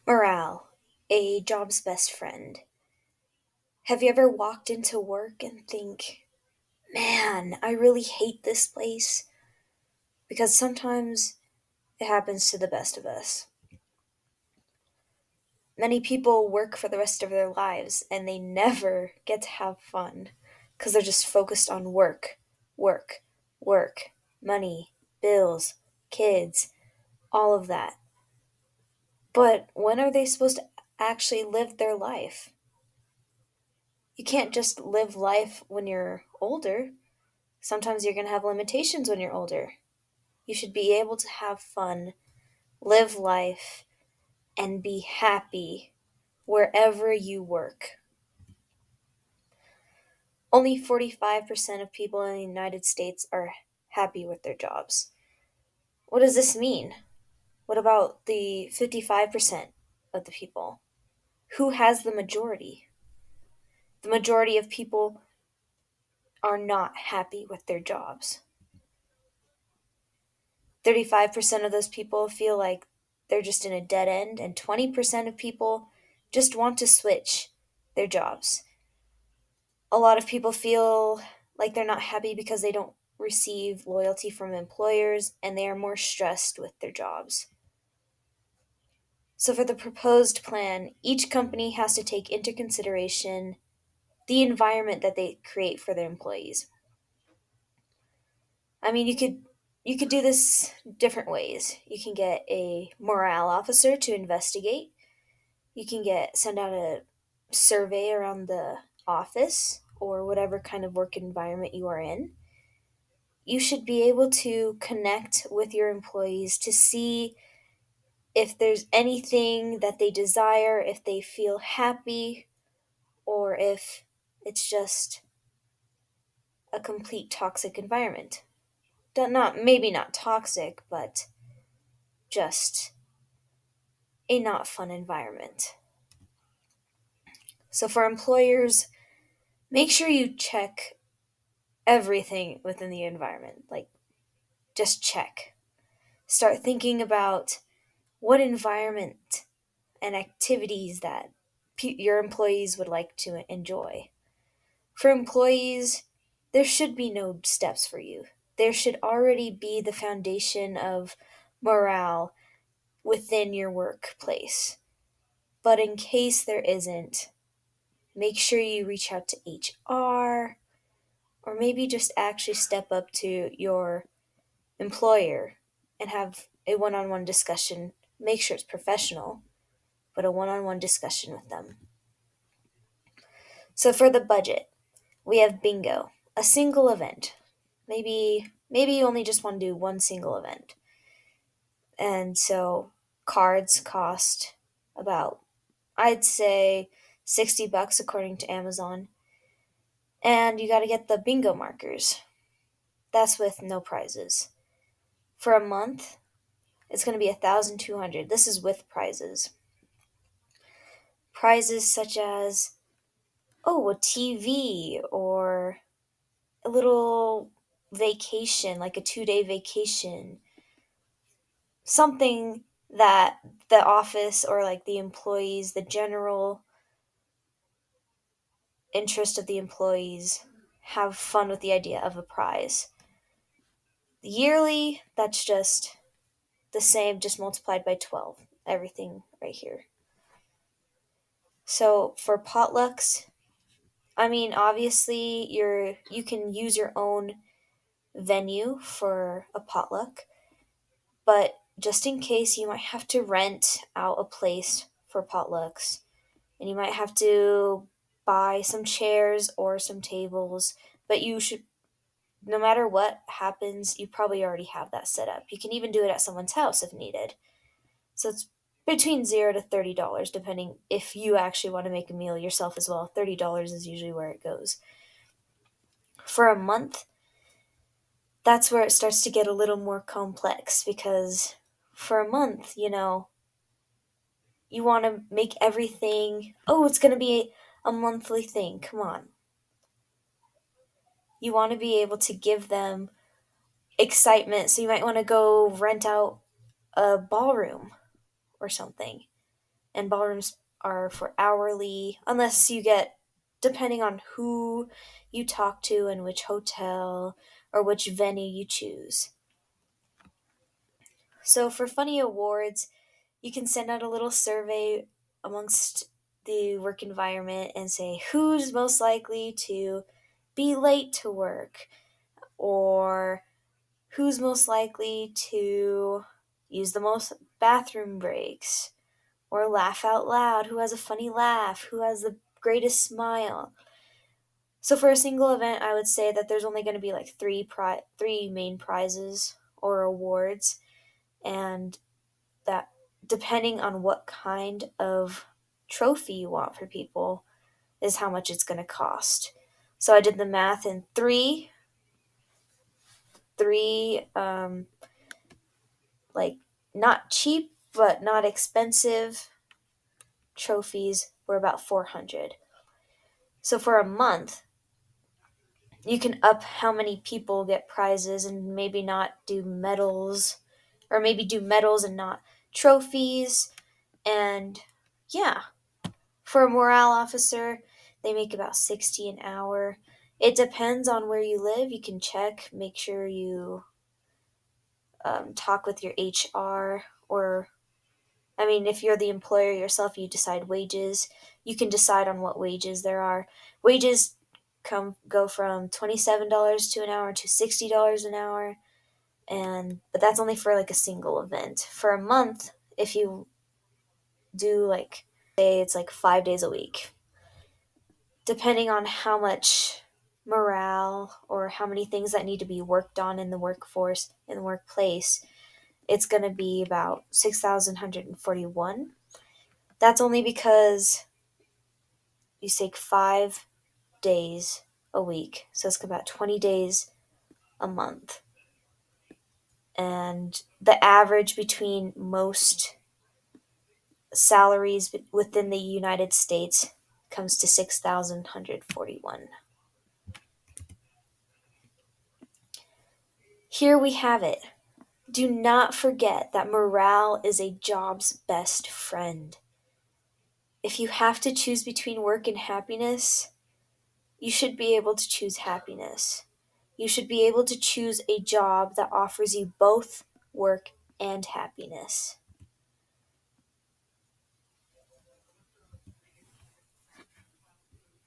Morale, a job's best friend. Have you ever walked into work and think, man, I really hate this place? Because sometimes it happens to the best of us. Many people work for the rest of their lives and they never get to have fun because they're just focused on work, work, work, money, bills, kids, all of that. But when are they supposed to actually live their life? You can't just live life when you're older. Sometimes you're going to have limitations when you're older. You should be able to have fun, live life, and be happy wherever you work. Only 45% of people in the United States are happy with their jobs. What does this mean? What about the 55% of the people? Who has the majority? The majority of people are not happy with their jobs. 35% of those people feel like they're just in a dead end, and 20% of people just want to switch their jobs. A lot of people feel like they're not happy because they don't receive loyalty from employers and they are more stressed with their jobs. So, for the proposed plan, each company has to take into consideration the environment that they create for their employees. I mean, you could do this different ways. You can get a morale officer to investigate. You can get send out a survey around the office or whatever kind of work environment you are in. You should be able to connect with your employees to see if there's anything that they desire, if they feel happy, or if it's just a complete toxic environment. Not maybe not toxic, but just a not fun environment. So for employers, make sure you check everything within the environment. Like just check. Start thinking about what environment and activities that your employees would like to enjoy. For employees, there should be no steps for you. There should already be the foundation of morale within your workplace. But in case there isn't, make sure you reach out to HR or maybe just actually step up to your employer and have a one on one discussion. Make sure it's professional, but a one on one discussion with them. So for the budget, we have bingo, a single event. Maybe you only just want to do one single event. And so cards cost about, I'd say, $60 according to Amazon. And you got to get the bingo markers. That's with no prizes. For a month, it's going to be 1,200. This is with prizes. Prizes such as, oh, a TV or a little vacation, like a 2 day vacation, something that the office or like the employees, the general interest of the employees have fun with the idea of a prize. Yearly, that's just the same, just multiplied by 12. Everything right here. So for potlucks, I mean, obviously you can use your own venue for a potluck, but just in case you might have to rent out a place for potlucks and you might have to buy some chairs or some tables, but you should, no matter what happens, you probably already have that set up. You can even do it at someone's house if needed. So it's between $0 to $30, depending if you actually want to make a meal yourself as well. $30 is usually where it goes. For a month, that's where it starts to get a little more complex because for a month, you want to make everything, oh, it's going to be a monthly thing. Come on. You want to be able to give them excitement. So you might want to go rent out a ballroom or something. and ballrooms are for hourly, unless you get, depending on who you talk to and which hotel or which venue you choose. So for funny awards, you can send out a little survey amongst the work environment and say who's most likely to be late to work, or who's most likely to use the most bathroom breaks, or laugh out loud, who has a funny laugh, who has the greatest smile. So for a single event, I would say that there's only going to be like three main prizes or awards, and that depending on what kind of trophy you want for people is how much it's going to cost. So I did the math, and three like not cheap but not expensive trophies were about 400. So for a month, you can up how many people get prizes and maybe not do medals, or maybe do medals and not trophies. And yeah, for a morale officer, they make about 60 an hour. It depends on where you live. You can check, make sure you talk with your HR, or I mean, if you're the employer yourself, you decide wages. You can decide on what wages there are. Wages go from $27 to an hour to $60 an hour, and but that's only for like a single event. For a month, if you do like say it's like 5 days a week, depending on how much morale or how many things that need to be worked on in the workforce in the workplace, it's going to be about 6,141. That's only because you take 5 days a week. So it's about 20 days a month. And the average between most salaries within the United States comes to 6,141. Here we have it. Do not forget that morale is a job's best friend. If you have to choose between work and happiness, you should be able to choose happiness. You should be able to choose a job that offers you both work and happiness.